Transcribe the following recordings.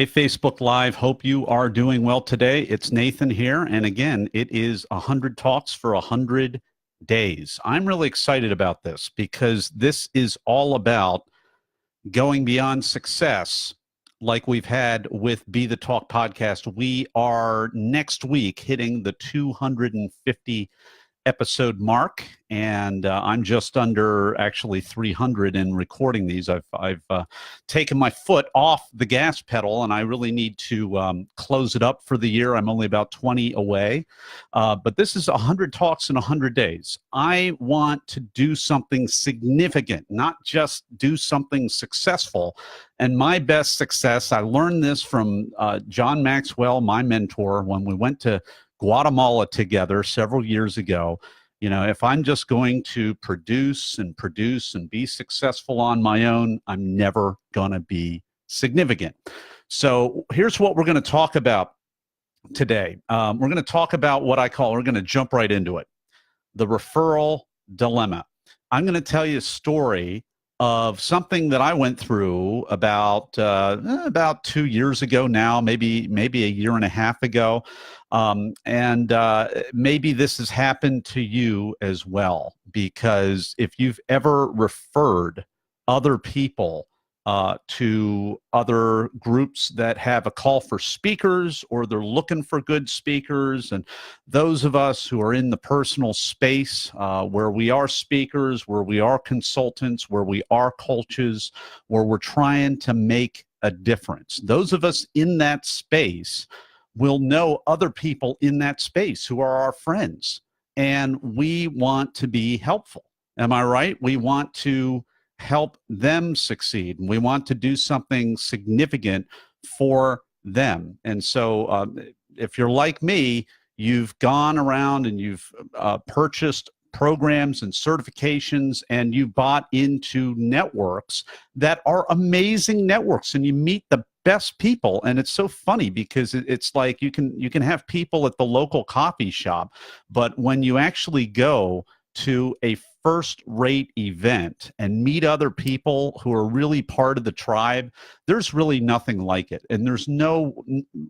Hey, Facebook Live. Hope you are doing well today. It's Nathan here. And again, it is 100 Talks for 100 Days. I'm really excited about this because this is all about going beyond success like we've had with Be the Talk podcast. We are next week hitting the 250 episode mark, and I'm just under actually 300 in recording these. I've taken my foot off the gas pedal, and I really need to close it up for the year. I'm only about 20 away, but this is 100 talks in 100 days. I want to do something significant, not just do something successful. And my best success, I learned this from John Maxwell, my mentor, when we went to Guatemala together several years ago. You know, if I'm just going to produce and be successful on my own, I'm never going to be significant. So here's what we're going to talk about today. We're going to talk about what I call, we're going to jump right into it, the referral dilemma. I'm going to tell you a story of something that I went through about 2 years ago now, maybe a year and a half ago. Maybe this has happened to you as well, because if you've ever referred other people to other groups that have a call for speakers, or they're looking for good speakers, and those of us who are in the personal space where we are speakers, where we are consultants, where we are coaches, where we're trying to make a difference, those of us in that space will know other people in that space who are our friends, and we want to be helpful. Am I right? We want to help them succeed, and we want to do something significant for them. And so if you're like me, you've gone around and you've purchased programs and certifications, and you bought into networks that are amazing networks, and you meet the best people. And it's so funny because it's like you can have people at the local coffee shop, but when you actually go to a first-rate event and meet other people who are really part of the tribe, there's really nothing like it. And there's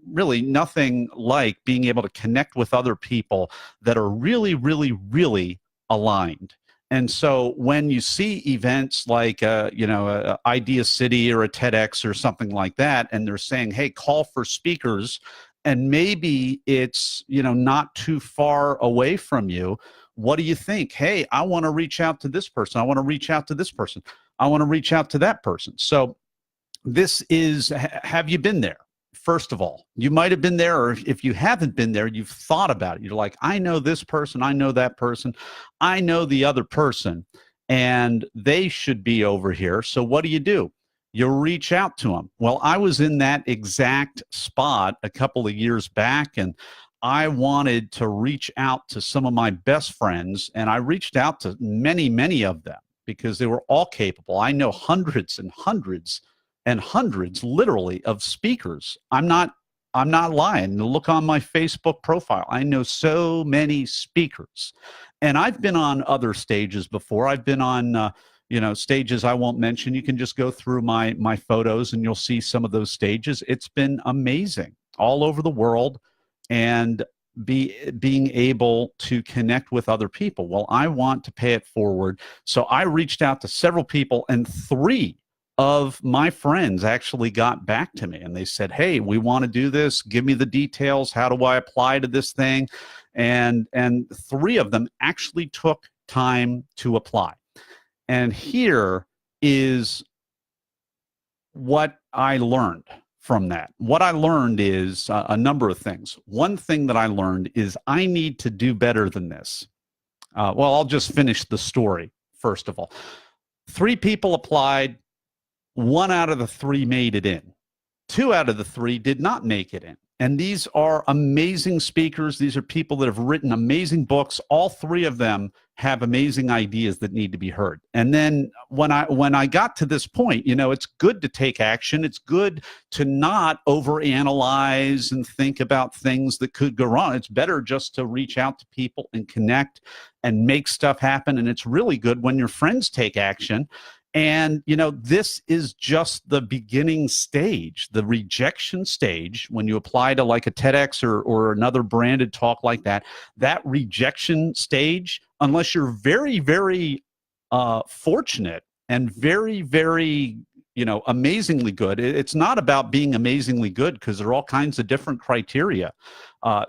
really nothing like being able to connect with other people that are really, really, really aligned. And so when you see events like, a Idea City or a TEDx or something like that, and they're saying, hey, call for speakers, and maybe it's, not too far away from you, what do you think? Hey, I want to reach out to this person. I want to reach out to this person. I want to reach out to that person. So this is, have you been there? First of all, you might have been there, or if you haven't been there, you've thought about it. You're like, I know this person, I know that person, I know the other person, and they should be over here. So what do? You reach out to them. Well, I was in that exact spot a couple of years back, and I wanted to reach out to some of my best friends, and I reached out to many, many of them because they were all capable. I know hundreds and hundreds and hundreds, literally, of speakers. I'm not lying. Look on my Facebook profile. I know so many speakers, and I've been on other stages before. I've been on stages I won't mention. You can just go through my photos and you'll see some of those stages. It's been amazing all over the world, and being able to connect with other people. Well, I want to pay it forward. So I reached out to several people, and 3 of my friends actually got back to me, and they said, hey, we want to do this. Give me the details. How do I apply to this thing? And 3 of them actually took time to apply. And here is what I learned from that. What I learned is a number of things. One thing that I learned is I need to do better than this. I'll just finish the story first of all. 3 people applied. 1 out of the 3 made it in. 2 out of the 3 did not make it in. And these are amazing speakers. These are people that have written amazing books. All 3 of them have amazing ideas that need to be heard. And then when I got to this point, it's good to take action. It's good to not overanalyze and think about things that could go wrong. It's better just to reach out to people and connect and make stuff happen. And it's really good when your friends take action And, you know, this is just the beginning stage, the rejection stage. When you apply to like a TEDx or another branded talk like that, that rejection stage, unless you're very, very fortunate and very, very, you know, amazingly good. It's not about being amazingly good because there are all kinds of different criteria.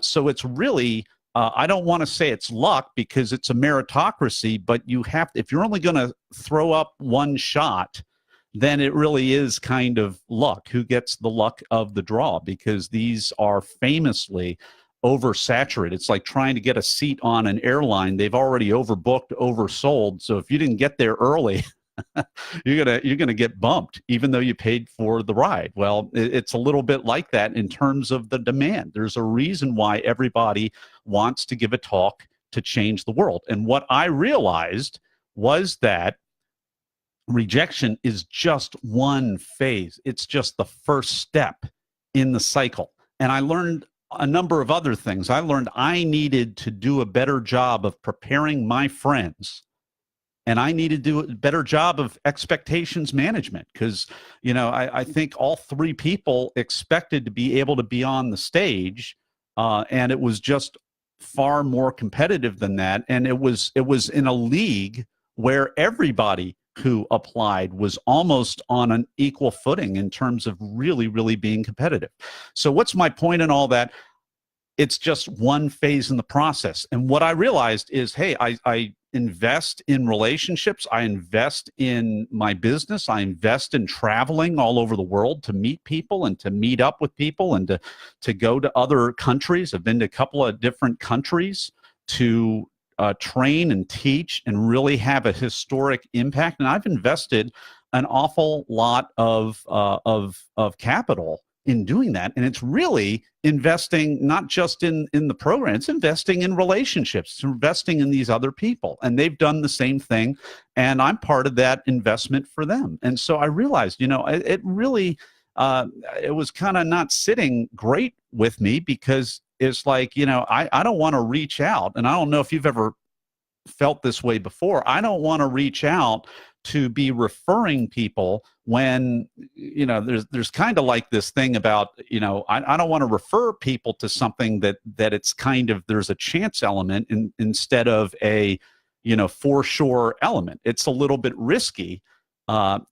So it's really, I don't want to say it's luck because it's a meritocracy, but you have, if you're only going to throw up one shot, then it really is kind of luck. Who gets the luck of the draw? Because these are famously oversaturated. It's like trying to get a seat on an airline. They've already overbooked, oversold. So if you didn't get there early, you're gonna get bumped even though you paid for the ride. Well, it's a little bit like that in terms of the demand. There's a reason why everybody wants to give a talk to change the world. And what I realized was that rejection is just one phase. It's just the first step in the cycle. And I learned a number of other things. I learned I needed to do a better job of preparing my friends, and I need to do a better job of expectations management because, you know, I think all three people expected to be able to be on the stage, and it was just far more competitive than that. And it was in a league where everybody who applied was almost on an equal footing in terms of really, really being competitive. So what's my point in all that? It's just one phase in the process. And what I realized is, hey, I invest in relationships. I invest in my business. I invest in traveling all over the world to meet people and to meet up with people and to go to other countries. I've been to a couple of different countries to train and teach and really have a historic impact. And I've invested an awful lot of capital in doing that. And it's really investing not just in the program, it's investing in relationships, it's investing in these other people. And they've done the same thing. And I'm part of that investment for them. And so I realized, you know, it really, it was kind of not sitting great with me because it's like, you know, I don't want to reach out. And I don't know if you've ever felt this way before. I don't want to reach out to be referring people when, you know, there's kind of like this thing about, you know, I don't want to refer people to something that it's kind of, there's a chance element instead of a, you know, for sure element. It's a little bit risky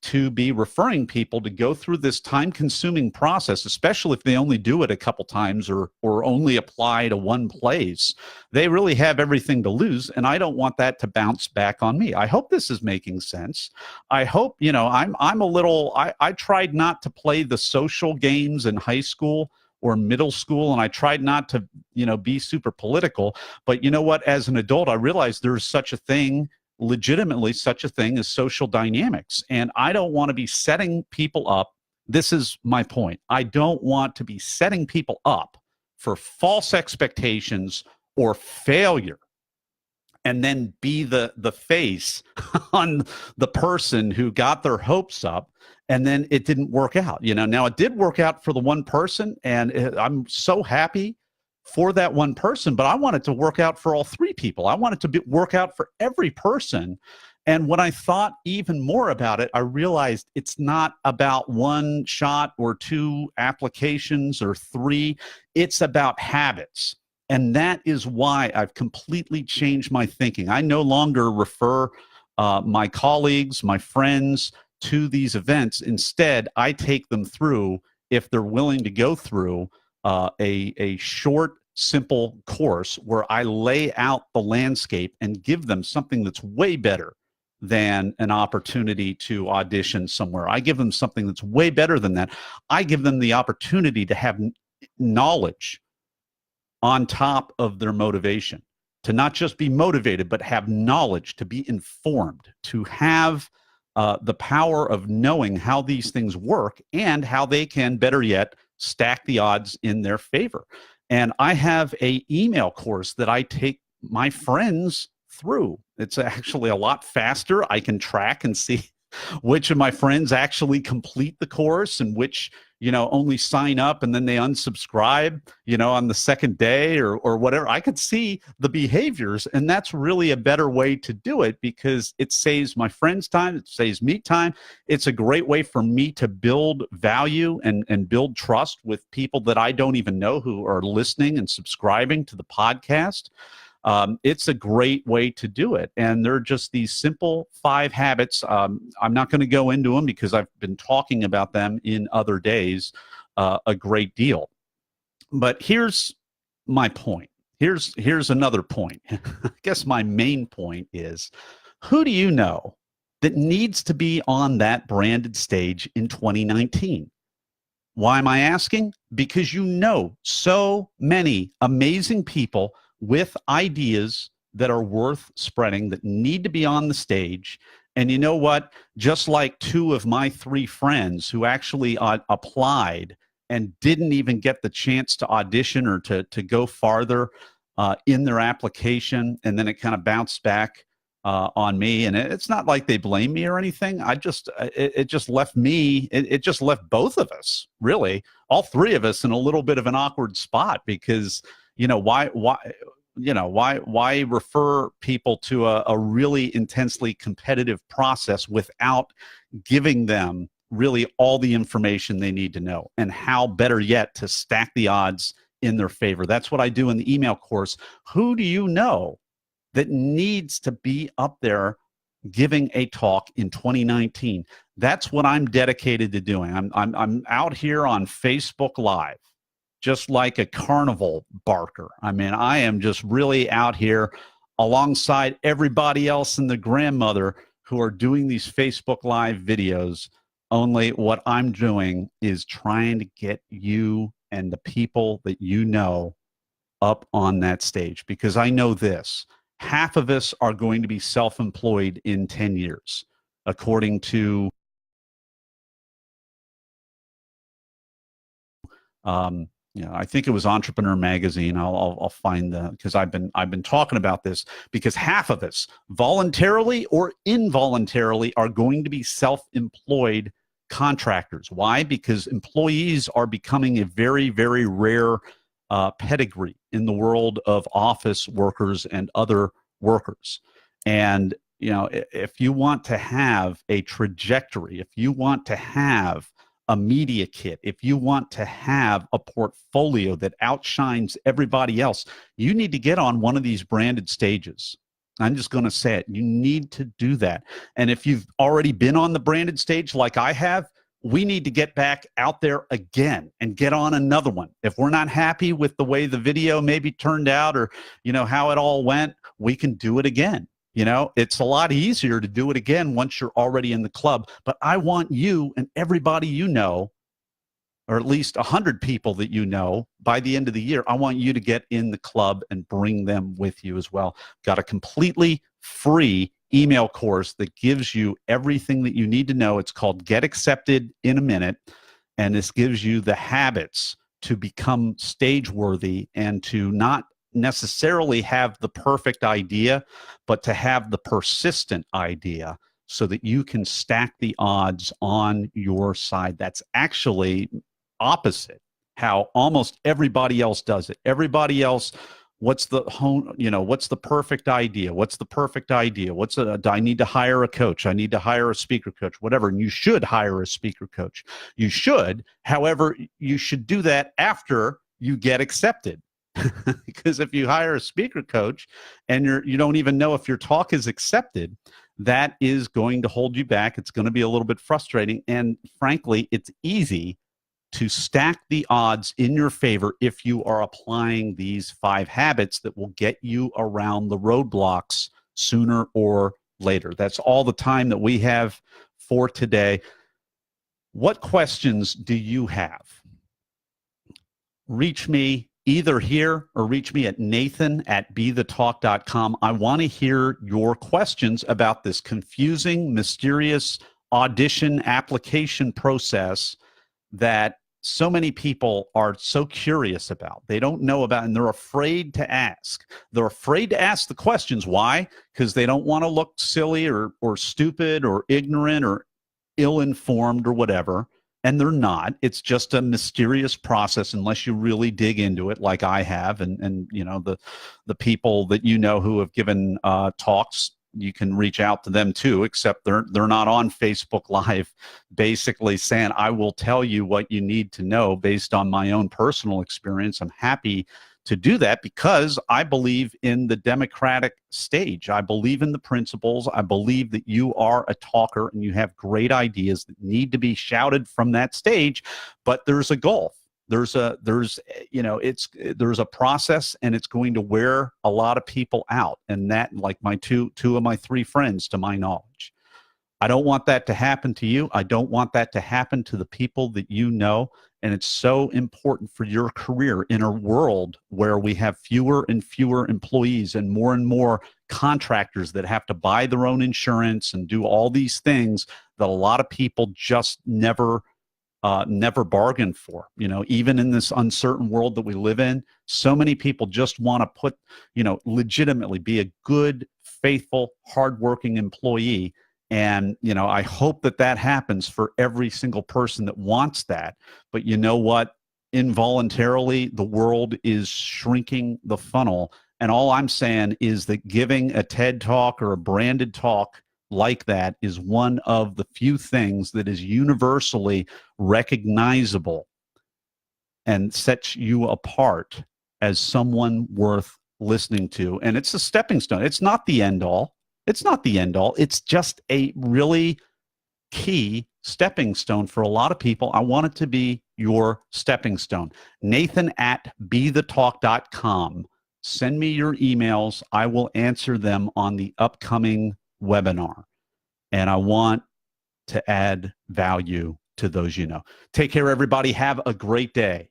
to be referring people to go through this time-consuming process, especially if they only do it a couple times or only apply to one place. They really have everything to lose, and I don't want that to bounce back on me. I hope this is making sense. I hope, you know, I'm a little, I tried not to play the social games in high school or middle school, and I tried not to, you know, be super political. But you know what? As an adult, I realized there's such a thing, legitimately such a thing as social dynamics. And I don't want to be setting people up. This is my point. I don't want to be setting people up for false expectations or failure and then be the face on the person who got their hopes up and then it didn't work out. You know, now it did work out for the one person, and I'm so happy for that one person, but I want it to work out for all three people. I want it to work out for every person. And when I thought even more about it, I realized it's not about one shot or two applications or three. It's about habits. And that is why I've completely changed my thinking. I no longer refer my colleagues, my friends to these events. Instead, I take them through, if they're willing to go through, a short, simple course where I lay out the landscape and give them something that's way better than an opportunity to audition somewhere. I give them something that's way better than that. I give them the opportunity to have knowledge on top of their motivation, to not just be motivated, but have knowledge, to be informed, to have the power of knowing how these things work and how they can, better yet, stack the odds in their favor. And I have an email course that I take my friends through. It's actually a lot faster. I can track and see which of my friends actually complete the course and which, only sign up and then they unsubscribe, on the second day or whatever. I could see the behaviors, and that's really a better way to do it because it saves my friends time. It saves me time. It's a great way for me to build value and build trust with people that I don't even know who are listening and subscribing to the podcast. It's a great way to do it. And they're just these simple 5 habits. I'm not going to go into them because I've been talking about them in other days a great deal. But here's my point. Here's another point. I guess my main point is, who do you know that needs to be on that branded stage in 2019? Why am I asking? Because so many amazing people with ideas that are worth spreading that need to be on the stage. And you know what? Just like 2 of my 3 friends who actually applied and didn't even get the chance to audition or to go farther in their application, and then it kind of bounced back on me. And it's not like they blame me or anything. It just left me, it just left both of us, really, all 3 of us, in a little bit of an awkward spot because, why refer people to a really intensely competitive process without giving them really all the information they need to know, and how, better yet, to stack the odds in their favor. That's what I do in the email course. Who do you know that needs to be up there giving a talk in 2019? That's what I'm dedicated to doing. I'm out here on Facebook Live, just like a carnival barker. I mean, I am just really out here alongside everybody else and the grandmother who are doing these Facebook Live videos. Only what I'm doing is trying to get you and the people that you know up on that stage, because I know this: half of us are going to be self-employed in 10 years, according to I think it was Entrepreneur Magazine. I'll find because I've been talking about this, because half of us, voluntarily or involuntarily, are going to be self-employed contractors. Why? Because employees are becoming a very, very rare pedigree in the world of office workers and other workers. And if you want to have a trajectory, if you want to have a media kit, if you want to have a portfolio that outshines everybody else, you need to get on one of these branded stages. I'm just going to say it. You need to do that. And if you've already been on the branded stage like I have, we need to get back out there again and get on another one. If we're not happy with the way the video maybe turned out, or how it all went, we can do it again. It's a lot easier to do it again once you're already in the club. But I want you and everybody or at least 100 people that by the end of the year, I want you to get in the club and bring them with you as well. Got a completely free email course that gives you everything that you need to know. It's called Get Accepted in a Minute. And this gives you the habits to become stage worthy and to not necessarily have the perfect idea, but to have the persistent idea so that you can stack the odds on your side. That's actually opposite how almost everybody else does it. Everybody else, what's the perfect idea? What's the perfect idea? I need to hire a coach. I need to hire a speaker coach, whatever. And you should hire a speaker coach. You should. However, you should do that after you get accepted. Because if you hire a speaker coach and you don't even know if your talk is accepted, that is going to hold you back. It's going to be a little bit frustrating. And frankly, it's easy to stack the odds in your favor if you are applying these 5 habits that will get you around the roadblocks sooner or later. That's all the time that we have for today. What questions do you have? Reach me either here or reach me at nathan@bethetalk.com. I want to hear your questions about this confusing, mysterious audition application process that so many people are so curious about. They don't know about, and they're afraid to ask. They're afraid to ask the questions. Why? Because they don't want to look silly or stupid or ignorant or ill-informed or whatever. And they're not. It's just a mysterious process unless you really dig into it, like I have, and you know, the people that you know who have given talks, you can reach out to them too, except they're not on Facebook Live basically saying, I will tell you what you need to know based on my own personal experience. I'm happy to do that because I believe in the democratic stage. I believe in the principles. I believe that you are a talker and you have great ideas that need to be shouted from that stage, but there's a gulf. There's you know, there's a process, and it's going to wear a lot of people out. And that, like my two of my three friends, to my knowledge, I don't want that to happen to you. I don't want that to happen to the people that you know. And it's so important for your career in a world where we have fewer and fewer employees and more contractors that have to buy their own insurance and do all these things that a lot of people just never bargained for. You know, even in this uncertain world that we live in, so many people just want to put, you know, legitimately be a good, faithful, hardworking employee. And, you know, I hope that that happens for every single person that wants that. But you know what? Involuntarily, the world is shrinking the funnel. And all I'm saying is that giving a TED talk or a branded talk like that is one of the few things that is universally recognizable and sets you apart as someone worth listening to. And it's a stepping stone. It's not the end all. It's not the end all. It's just a really key stepping stone for a lot of people. I want it to be your stepping stone. Nathan@bethetalk.com. Send me your emails. I will answer them on the upcoming webinar. And I want to add value to those you know. Take care, everybody. Have a great day.